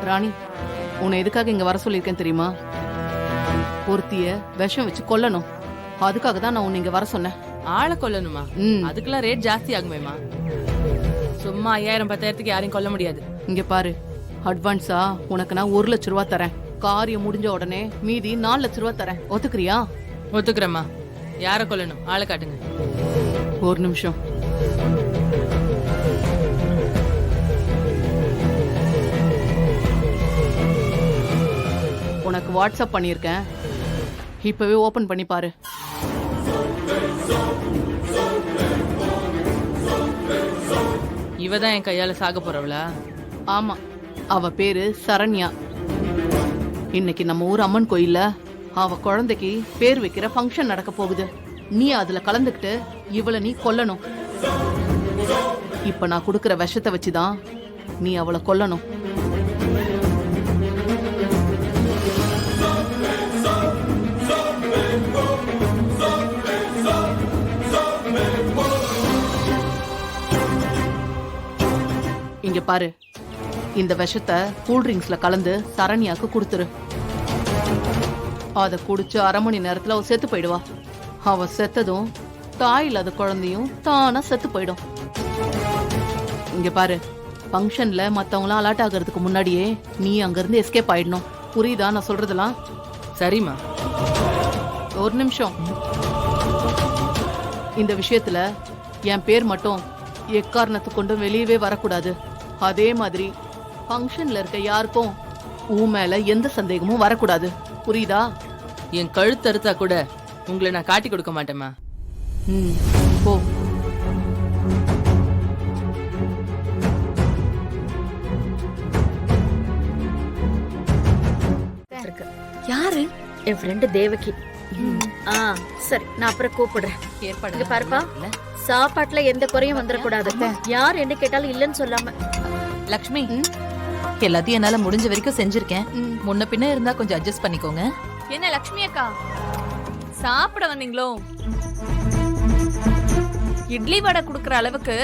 ராணி, உன்னை எதுக்காக இங்க வர சொல்லியிருக்கேன் தெரியுமா? ஒருத்திய விஷம் வச்சு கொல்லணும். அதுக்காக தான் நான் உன்னை இங்க வர சொன்னேன். ஆளை கொல்லணுமா? அதுக்கெல்லாம் ரேட் ஜாஸ்தி ஆகுமேமா. சும்மா 5000-10,000க்கு யாரையும் கொல்ல முடியாது. இங்க பாரு, அட்வான்ஸா உனக்கு நான் 1 லட்ச ரூபா தரேன். காரியம் முடிஞ்ச உடனே மீதி 4 லட்ச ரூபா தரேன். ஒத்துக்கிறியா? ஒத்துக்கிறேம்மா. யார கொல்லணும்? ஆளை காட்டுங்க. ஒரு நிமிஷம். உனக்கு வாட்ஸ்அப் பண்ணியிருக்கேன், இப்பவே ஓபன் பண்ணி பாரு. இவதான் என் கையால சாக போறவளா? ஆமா, அவ பேரு சரண்யா. இன்னைக்கு நம்ம ஊர் அம்மன் கோயில்ல அவ குழந்தைக்கு பேர் வைக்கிற ஃபங்க்ஷன் நடக்க போகுது. நீ அதுல கலந்துக்கிட்டு இவளை நீ கொல்லணும். இப்ப நான் கொடுக்கற விஷத்தை வச்சுதான் நீ அவளை கொல்லணும். இங்க பாரு, இந்த விஷத்தை கூல்ட்ரிங்க்ஸ்ல கலந்து சரண்யாக்கு கொடுத்துரு. அத குடிச்சு 1/2 மணி நேரத்துல அவ செத்து போயிடுவா. அவ செத்ததும் தாய் இல்லாத குழந்தையும் தானா செத்து போயிடும். இங்க பாரு, ஃபங்க்ஷன்ல மத்தவங்களாம் அலர்ட் ஆகிறதுக்கு முன்னாடியே நீ அங்க இருந்து எஸ்கேப் ஆயிடணும். புரியுதா நான் சொல்றதெல்லாம்? சரிம்மா. ஒரு நிமிஷம். இந்த விஷயத்துல என் பேர் மட்டும் எக்காரணத்து கொண்டும் வெளியவே வரக்கூடாது. அதே மாதிரி ஃபங்க்ஷன்ல இருக்க யாருக்கும் உன் மேல எந்த சந்தேகமும் வரக்கூடாது. புரியுதா? என் கழுத்தறுத்தா கூட உங்களை நான் காட்டி கொடுக்க மாட்டேம்மா. போ. யாரு? என் ஃப்ரெண்டு தேவகி. சரி, நான் அப்புறம் கூப்பிடுறேன். ஏற்பாடு பாருப்பா, சாப்பாட்டுல எந்த குறையும் வந்துடக்கூடாது. யார் என்ன கேட்டாலும் இல்லன்னு சொல்லாம. லக்ஷ்மி, எல்லாத்தையும் என்னால முடிஞ்ச வரைக்கும் செஞ்சிருக்கேன். முன்ன பின்ன இருந்தா கொஞ்சம் அட்ஜஸ்ட் பண்ணிக்கோங்க. என்ன லக்ஷ்மி அக்கா, சாப்பிட வந்தீங்களோ? இட்லி வடை குடுக்கற அளவுக்கு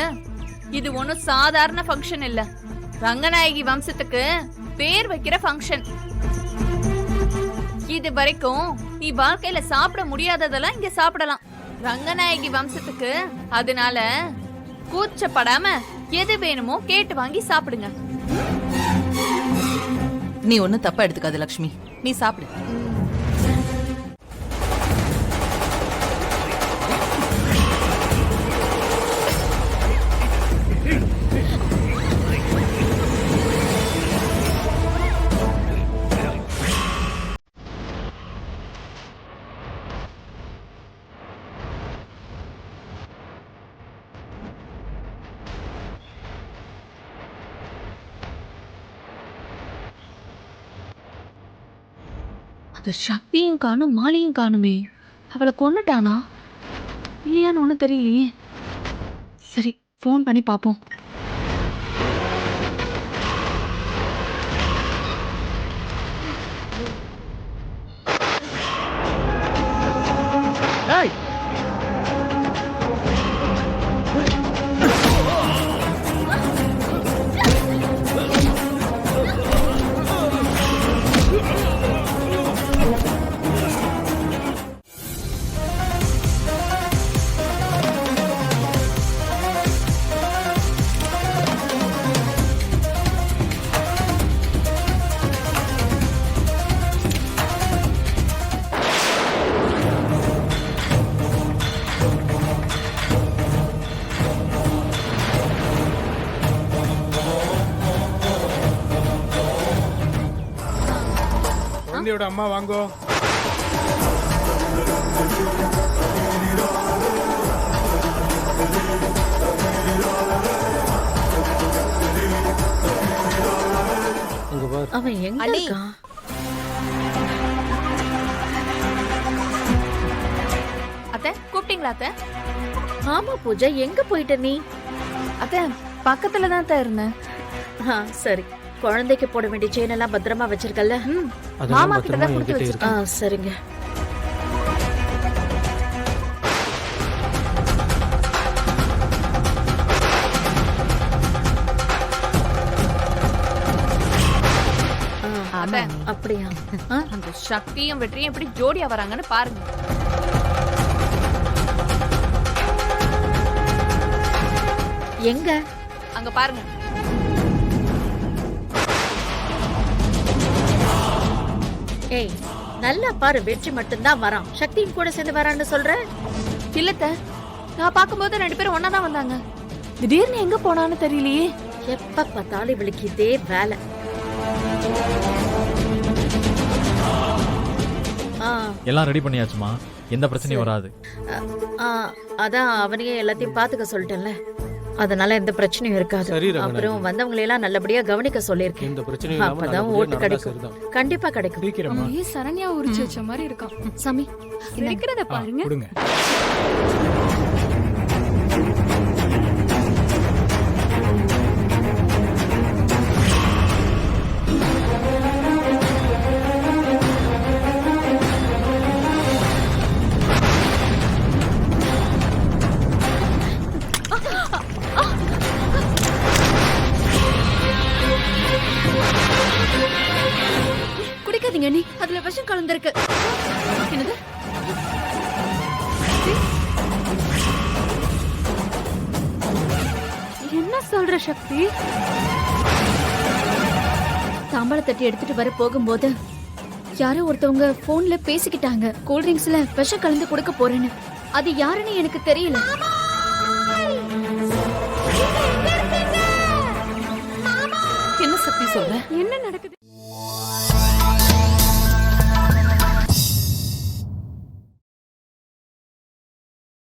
இது ஒன்னும் சாதாரண ஃபங்க்ஷன் இல்ல. ரங்கநாயகி வம்சத்துக்கு பேர் வைக்கிற ஃபங்க்ஷன். இது வரைக்கும் நீ வாழ்க்கையில சாப்பிட முடியாததெல்லாம் இங்க சாப்பிடலாம். ரங்கநாயகி வம்சத்துக்கு. அதனால கூச்சப்படாம எது வேணுமோ கேட்டு வாங்கி சாப்பிடுங்க. நீ ஒன்னும் தப்பா எடுத்துக்காத லக்ஷ்மி, நீ சாப்பிடு. சக்தியும் காணும், மாலியும் காணுமே. அவளை கொன்னுட்டானா இல்லையான்னு ஒன்றும் தெரியலையே. சரி, ஃபோன் பண்ணி பார்ப்போம். குழந்தையோட அம்மா வாங்கோ. அவன் எங்க இருக்கான்? அத்தை கூப்பிட்டீங்களா? அத்தை. ஆமா பூஜா, எங்க போயிட்ட நீ? அத்தை பக்கத்துல தான் இருந்தேன். சரி, குழந்தைக்கு போட வேண்டிய செயின் எல்லாம் பத்திரமா வச்சிருக்கல? மாமா கிட்ட தான் கொடுத்து வச்சிருக்கேன். சரிங்க. அப்படியா? ஆ? அந்த சக்தியும் வெற்றியும் எப்படி ஜோடியா வராங்கன்னு பாருங்க. எங்க? அங்க பாருங்க. ஏய், நல்லா பாரு, வெற்றி மட்டும்தான் வரான். சக்தியும் கூட சேர்ந்து வரான்னு சொல்ற? இல்லத்த, நான் பாக்கும்போது 2 பேரும் ஒன்னாதான் வந்தாங்க. திடீர்னு எங்க போனான்னு தெரியலையே. எப்ப பார்த்தாலும் இவளுக்கு இதே வேலை. ஆ, எல்லாம் ரெடி பண்ணியாச்சுமா, எந்த பிரச்சனையும் வராது. ஆ, அதான் அவனையே எல்லாத்தையும் பாத்துக்க சொல்லிட்டேன்ல, அதனால எந்த பிரச்சனையும் இருக்காது. சரி, ரங்கநாயகி. அப்புறம் வந்தவங்களை எல்லாம் நல்லபடியா கவனிக்க சொல்லியிருக்கேன். எந்த பிரச்சனையும் இல்லாம அப்பதான் நல்லபடியா ஓட்டு நடந்தா கிடைக்கும். சரிதான். கண்டிப்பா கிடைக்கும். சீக்கிரமா சரண்யா உரிச்சு வச்ச மாதிரி இருக்கான். சாமி இருக்கிறத பாருங்க. கொடுங்க. குடிக்காதீங்க நீ, அதுல விஷம் கலந்திருக்கு. என்னது? என்ன சொல்ற சக்தி? தாம்பாள தட்டி எடுத்துட்டு வர போகும்போது யாரோ ஒருத்தவங்க போன்ல பேசிக்கிட்டாங்க, கூல் ட்ரிங்க்ஸ்ல விஷம் கலந்து கொடுக்க போறேன்னு. அது யாருன்னு எனக்கு தெரியல. என்ன சக்தி சொல்ற? என்ன நடக்குது?